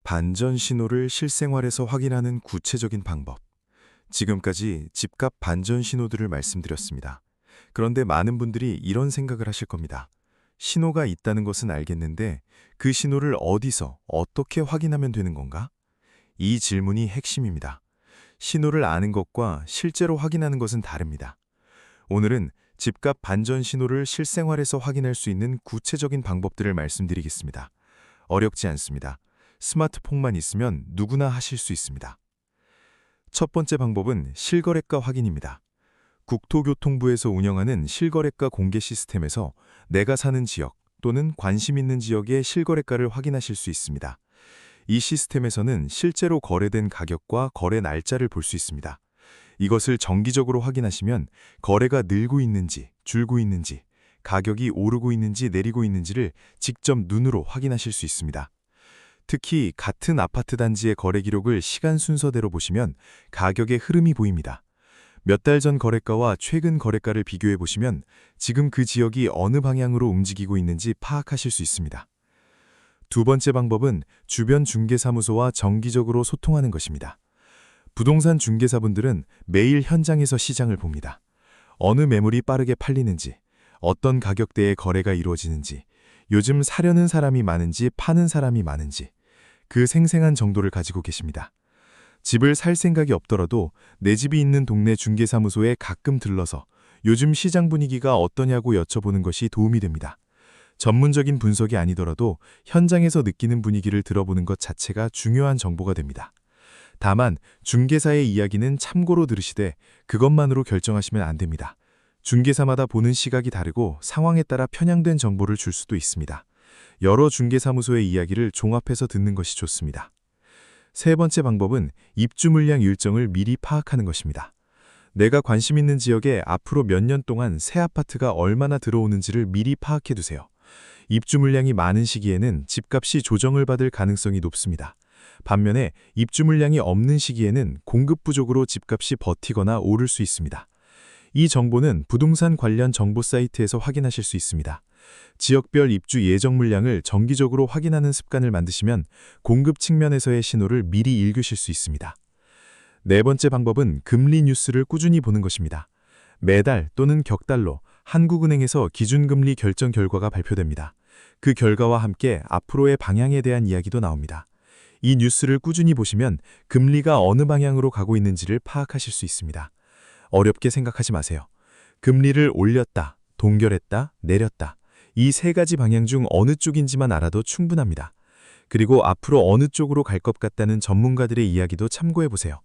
반전 신호를 실생활에서 확인하는 구체적인 방법. 지금까지 집값 반전 신호들을 말씀드렸습니다. 그런데 많은 분들이 이런 생각을 하실 겁니다. 신호가 있다는 것은 알겠는데 그 신호를 어디서 어떻게 확인하면 되는 건가? 이 질문이 핵심입니다. 신호를 아는 것과 실제로 확인하는 것은 다릅니다. 오늘은 집값 반전 신호를 실생활에서 확인할 수 있는 구체적인 방법들을 말씀드리겠습니다. 어렵지 않습니다. 스마트폰만 있으면 누구나 하실 수 있습니다. 첫 번째 방법은 실거래가 확인입니다. 국토교통부에서 운영하는 실거래가 공개 시스템에서 내가 사는 지역 또는 관심 있는 지역의 실거래가를 확인하실 수 있습니다. 이 시스템에서는 실제로 거래된 가격과 거래 날짜를 볼 수 있습니다. 이것을 정기적으로 확인하시면 거래가 늘고 있는지, 줄고 있는지, 가격이 오르고 있는지 내리고 있는지를 직접 눈으로 확인하실 수 있습니다. 특히 같은 아파트 단지의 거래 기록을 시간 순서대로 보시면 가격의 흐름이 보입니다. 몇 달 전 거래가와 최근 거래가를 비교해 보시면 지금 그 지역이 어느 방향으로 움직이고 있는지 파악하실 수 있습니다. 두 번째 방법은 주변 중개사무소와 정기적으로 소통하는 것입니다. 부동산 중개사분들은 매일 현장에서 시장을 봅니다. 어느 매물이 빠르게 팔리는지, 어떤 가격대의 거래가 이루어지는지, 요즘 사려는 사람이 많은지 파는 사람이 많은지, 그 생생한 정도를 가지고 계십니다. 집을 살 생각이 없더라도 내 집이 있는 동네 중개사무소에 가끔 들러서 요즘 시장 분위기가 어떠냐고 여쭤보는 것이 도움이 됩니다. 전문적인 분석이 아니더라도 현장에서 느끼는 분위기를 들어보는 것 자체가 중요한 정보가 됩니다. 다만 중개사의 이야기는 참고로 들으시되 그것만으로 결정하시면 안 됩니다. 중개사마다 보는 시각이 다르고 상황에 따라 편향된 정보를 줄 수도 있습니다. 여러 중개사무소의 이야기를 종합해서 듣는 것이 좋습니다. 세 번째 방법은 입주 물량 일정을 미리 파악하는 것입니다. 내가 관심 있는 지역에 앞으로 몇 년 동안 새 아파트가 얼마나 들어오는지를 미리 파악해 두세요. 입주 물량이 많은 시기에는 집값이 조정을 받을 가능성이 높습니다. 반면에 입주 물량이 없는 시기에는 공급 부족으로 집값이 버티거나 오를 수 있습니다. 이 정보는 부동산 관련 정보 사이트에서 확인하실 수 있습니다. 지역별 입주 예정 물량을 정기적으로 확인하는 습관을 만드시면 공급 측면에서의 신호를 미리 읽으실 수 있습니다. 네 번째 방법은 금리 뉴스를 꾸준히 보는 것입니다. 매달 또는 격달로 한국은행에서 기준금리 결정 결과가 발표됩니다. 그 결과와 함께 앞으로의 방향에 대한 이야기도 나옵니다. 이 뉴스를 꾸준히 보시면 금리가 어느 방향으로 가고 있는지를 파악하실 수 있습니다. 어렵게 생각하지 마세요. 금리를 올렸다, 동결했다, 내렸다. 이 세 가지 방향 중 어느 쪽인지만 알아도 충분합니다. 그리고 앞으로 어느 쪽으로 갈 것 같다는 전문가들의 이야기도 참고해 보세요.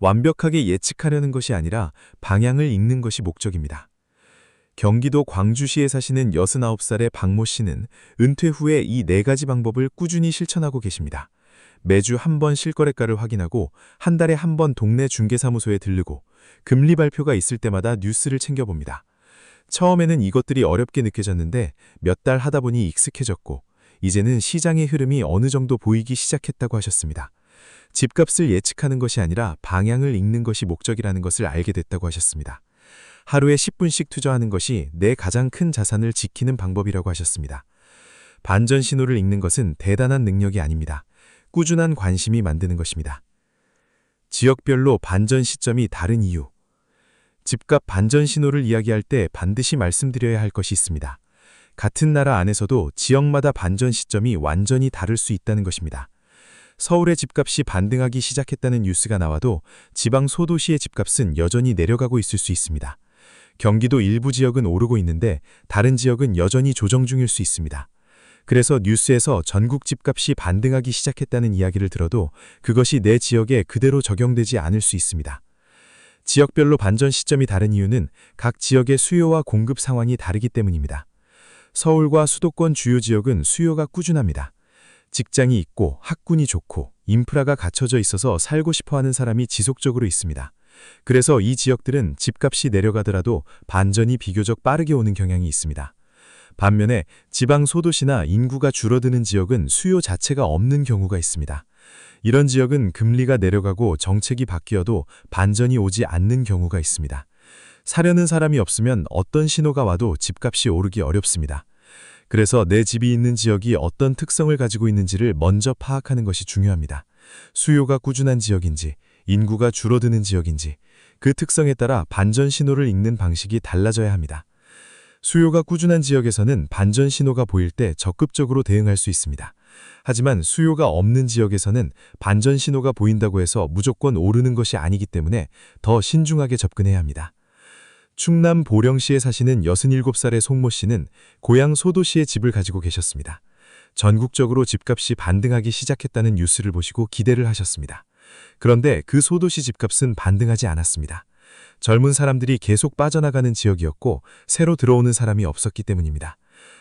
완벽하게 예측하려는 것이 아니라 방향을 읽는 것이 목적입니다. 경기도 광주시에 사시는 69살의 박모 씨는 은퇴 후에 이 네 가지 방법을 꾸준히 실천하고 계십니다. 매주 한 번 실거래가를 확인하고 한 달에 한 번 동네 중개사무소에 들르고 금리 발표가 있을 때마다 뉴스를 챙겨봅니다. 처음에는 이것들이 어렵게 느껴졌는데 몇 달 하다 보니 익숙해졌고 이제는 시장의 흐름이 어느 정도 보이기 시작했다고 하셨습니다. 집값을 예측하는 것이 아니라 방향을 읽는 것이 목적이라는 것을 알게 됐다고 하셨습니다. 하루에 10분씩 투자하는 것이 내 가장 큰 자산을 지키는 방법이라고 하셨습니다. 반전 신호를 읽는 것은 대단한 능력이 아닙니다. 꾸준한 관심이 만드는 것입니다. 지역별로 반전 시점이 다른 이유. 집값 반전 신호를 이야기할 때 반드시 말씀드려야 할 것이 있습니다. 같은 나라 안에서도 지역마다 반전 시점이 완전히 다를 수 있다는 것입니다. 서울의 집값이 반등하기 시작했다는 뉴스가 나와도 지방 소도시의 집값은 여전히 내려가고 있을 수 있습니다. 경기도 일부 지역은 오르고 있는데 다른 지역은 여전히 조정 중일 수 있습니다. 그래서 뉴스에서 전국 집값이 반등하기 시작했다는 이야기를 들어도 그것이 내 지역에 그대로 적용되지 않을 수 있습니다. 지역별로 반전 시점이 다른 이유는 각 지역의 수요와 공급 상황이 다르기 때문입니다. 서울과 수도권 주요 지역은 수요가 꾸준합니다. 직장이 있고 학군이 좋고 인프라가 갖춰져 있어서 살고 싶어하는 사람이 지속적으로 있습니다. 그래서 이 지역들은 집값이 내려가더라도 반전이 비교적 빠르게 오는 경향이 있습니다. 반면에 지방 소도시나 인구가 줄어드는 지역은 수요 자체가 없는 경우가 있습니다. 이런 지역은 금리가 내려가고 정책이 바뀌어도 반전이 오지 않는 경우가 있습니다. 사려는 사람이 없으면 어떤 신호가 와도 집값이 오르기 어렵습니다. 그래서 내 집이 있는 지역이 어떤 특성을 가지고 있는지를 먼저 파악하는 것이 중요합니다. 수요가 꾸준한 지역인지, 인구가 줄어드는 지역인지, 그 특성에 따라 반전 신호를 읽는 방식이 달라져야 합니다. 수요가 꾸준한 지역에서는 반전 신호가 보일 때 적극적으로 대응할 수 있습니다. 하지만 수요가 없는 지역에서는 반전 신호가 보인다고 해서 무조건 오르는 것이 아니기 때문에 더 신중하게 접근해야 합니다. 충남 보령시에 사시는 67살의 송모 씨는 고향 소도시에 집을 가지고 계셨습니다. 전국적으로 집값이 반등하기 시작했다는 뉴스를 보시고 기대를 하셨습니다. 그런데 그 소도시 집값은 반등하지 않았습니다. 젊은 사람들이 계속 빠져나가는 지역이었고 새로 들어오는 사람이 없었기 때문입니다.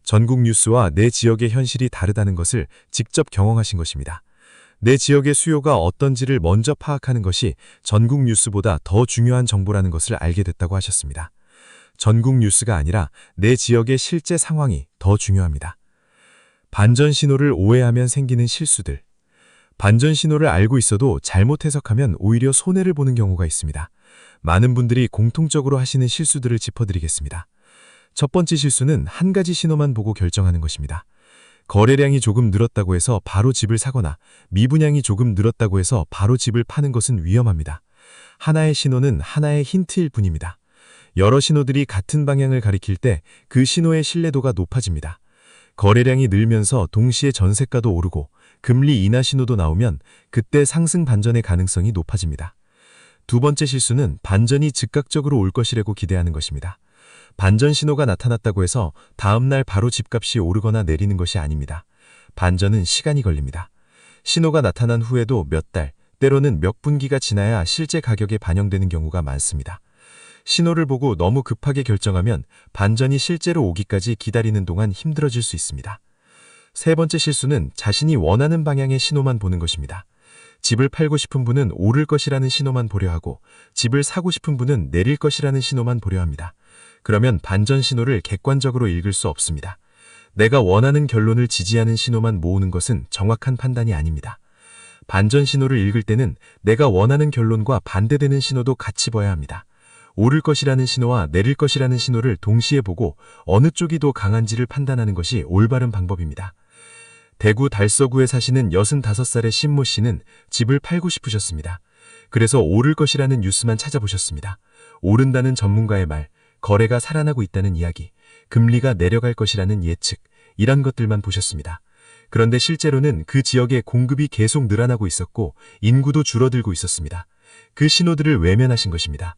전국 뉴스와 내 지역의 현실이 다르다는 것을 직접 경험하신 것입니다. 내 지역의 수요가 어떤지를 먼저 파악하는 것이 전국 뉴스보다 더 중요한 정보라는 것을 알게 됐다고 하셨습니다. 전국 뉴스가 아니라 내 지역의 실제 상황이 더 중요합니다. 반전 신호를 오해하면 생기는 실수들. 반전 신호를 알고 있어도 잘못 해석하면 오히려 손해를 보는 경우가 있습니다. 많은 분들이 공통적으로 하시는 실수들을 짚어드리겠습니다. 첫 번째 실수는 한 가지 신호만 보고 결정하는 것입니다. 거래량이 조금 늘었다고 해서 바로 집을 사거나 미분양이 조금 늘었다고 해서 바로 집을 파는 것은 위험합니다. 하나의 신호는 하나의 힌트일 뿐입니다. 여러 신호들이 같은 방향을 가리킬 때 그 신호의 신뢰도가 높아집니다. 거래량이 늘면서 동시에 전세가도 오르고 금리 인하 신호도 나오면 그때 상승 반전의 가능성이 높아집니다. 두 번째 실수는 반전이 즉각적으로 올 것이라고 기대하는 것입니다. 반전 신호가 나타났다고 해서 다음 날 바로 집값이 오르거나 내리는 것이 아닙니다. 반전은 시간이 걸립니다. 신호가 나타난 후에도 몇 달, 때로는 몇 분기가 지나야 실제 가격에 반영되는 경우가 많습니다. 신호를 보고 너무 급하게 결정하면 반전이 실제로 오기까지 기다리는 동안 힘들어질 수 있습니다. 세 번째 실수는 자신이 원하는 방향의 신호만 보는 것입니다. 집을 팔고 싶은 분은 오를 것이라는 신호만 보려 하고 집을 사고 싶은 분은 내릴 것이라는 신호만 보려 합니다. 그러면 반전 신호를 객관적으로 읽을 수 없습니다. 내가 원하는 결론을 지지하는 신호만 모으는 것은 정확한 판단이 아닙니다. 반전 신호를 읽을 때는 내가 원하는 결론과 반대되는 신호도 같이 봐야 합니다. 오를 것이라는 신호와 내릴 것이라는 신호를 동시에 보고 어느 쪽이 더 강한지를 판단하는 것이 올바른 방법입니다. 대구 달서구에 사시는 65살의 신모 씨는 집을 팔고 싶으셨습니다. 그래서 오를 것이라는 뉴스만 찾아보셨습니다. 오른다는 전문가의 말, 거래가 살아나고 있다는 이야기, 금리가 내려갈 것이라는 예측, 이런 것들만 보셨습니다. 그런데 실제로는 그 지역에 공급이 계속 늘어나고 있었고 인구도 줄어들고 있었습니다. 그 신호들을 외면하신 것입니다.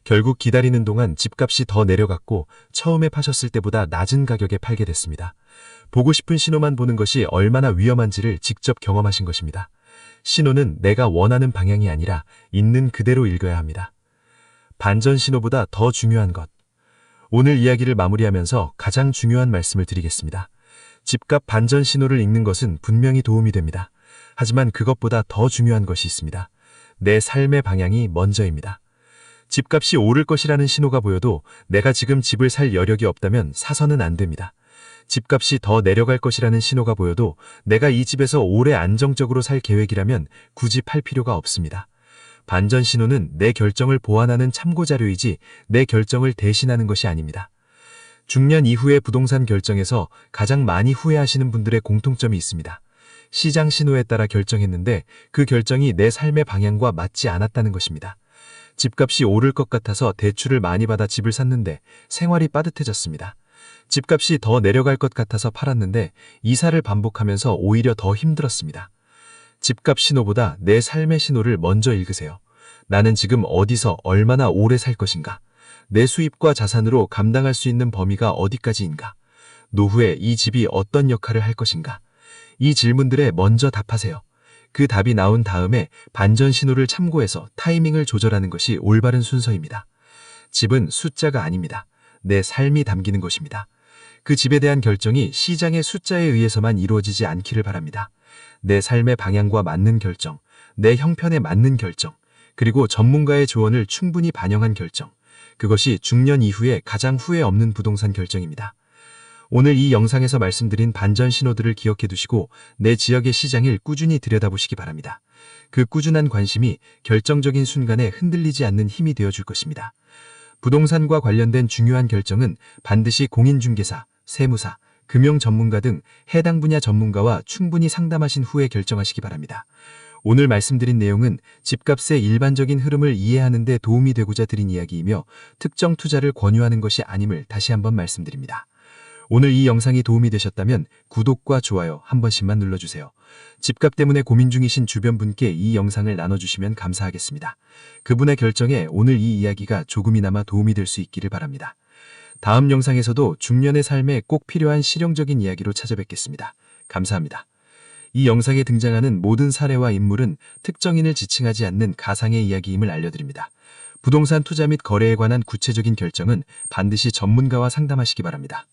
결국 기다리는 동안 집값이 더 내려갔고 처음에 파셨을 때보다 낮은 가격에 팔게 됐습니다. 보고 싶은 신호만 보는 것이 얼마나 위험한지를 직접 경험하신 것입니다. 신호는 내가 원하는 방향이 아니라 있는 그대로 읽어야 합니다. 반전 신호보다 더 중요한 것. 오늘 이야기를 마무리하면서 가장 중요한 말씀을 드리겠습니다. 집값 반전 신호를 읽는 것은 분명히 도움이 됩니다. 하지만 그것보다 더 중요한 것이 있습니다. 내 삶의 방향이 먼저입니다. 집값이 오를 것이라는 신호가 보여도 내가 지금 집을 살 여력이 없다면 사서는 안 됩니다. 집값이 더 내려갈 것이라는 신호가 보여도 내가 이 집에서 오래 안정적으로 살 계획이라면 굳이 팔 필요가 없습니다. 반전 신호는 내 결정을 보완하는 참고자료이지 내 결정을 대신하는 것이 아닙니다. 중년 이후의 부동산 결정에서 가장 많이 후회하시는 분들의 공통점이 있습니다. 시장 신호에 따라 결정했는데 그 결정이 내 삶의 방향과 맞지 않았다는 것입니다. 집값이 오를 것 같아서 대출을 많이 받아 집을 샀는데 생활이 빠듯해졌습니다. 집값이 더 내려갈 것 같아서 팔았는데 이사를 반복하면서 오히려 더 힘들었습니다. 집값 신호보다 내 삶의 신호를 먼저 읽으세요. 나는 지금 어디서 얼마나 오래 살 것인가? 내 수입과 자산으로 감당할 수 있는 범위가 어디까지인가? 노후에 이 집이 어떤 역할을 할 것인가? 이 질문들에 먼저 답하세요. 그 답이 나온 다음에 반전 신호를 참고해서 타이밍을 조절하는 것이 올바른 순서입니다. 집은 숫자가 아닙니다. 내 삶이 담기는 것입니다. 그 집에 대한 결정이 시장의 숫자에 의해서만 이루어지지 않기를 바랍니다. 내 삶의 방향과 맞는 결정, 내 형편에 맞는 결정, 그리고 전문가의 조언을 충분히 반영한 결정. 그것이 중년 이후에 가장 후회 없는 부동산 결정입니다. 오늘 이 영상에서 말씀드린 반전 신호들을 기억해 두시고 내 지역의 시장을 꾸준히 들여다보시기 바랍니다. 그 꾸준한 관심이 결정적인 순간에 흔들리지 않는 힘이 되어줄 것입니다. 부동산과 관련된 중요한 결정은 반드시 공인중개사, 세무사, 금융 전문가 등 해당 분야 전문가와 충분히 상담하신 후에 결정하시기 바랍니다. 오늘 말씀드린 내용은 집값의 일반적인 흐름을 이해하는 데 도움이 되고자 드린 이야기이며 특정 투자를 권유하는 것이 아님을 다시 한번 말씀드립니다. 오늘 이 영상이 도움이 되셨다면 구독과 좋아요 한 번씩만 눌러주세요. 집값 때문에 고민 중이신 주변 분께 이 영상을 나눠주시면 감사하겠습니다. 그분의 결정에 오늘 이 이야기가 조금이나마 도움이 될 수 있기를 바랍니다. 다음 영상에서도 중년의 삶에 꼭 필요한 실용적인 이야기로 찾아뵙겠습니다. 감사합니다. 이 영상에 등장하는 모든 사례와 인물은 특정인을 지칭하지 않는 가상의 이야기임을 알려드립니다. 부동산 투자 및 거래에 관한 구체적인 결정은 반드시 전문가와 상담하시기 바랍니다.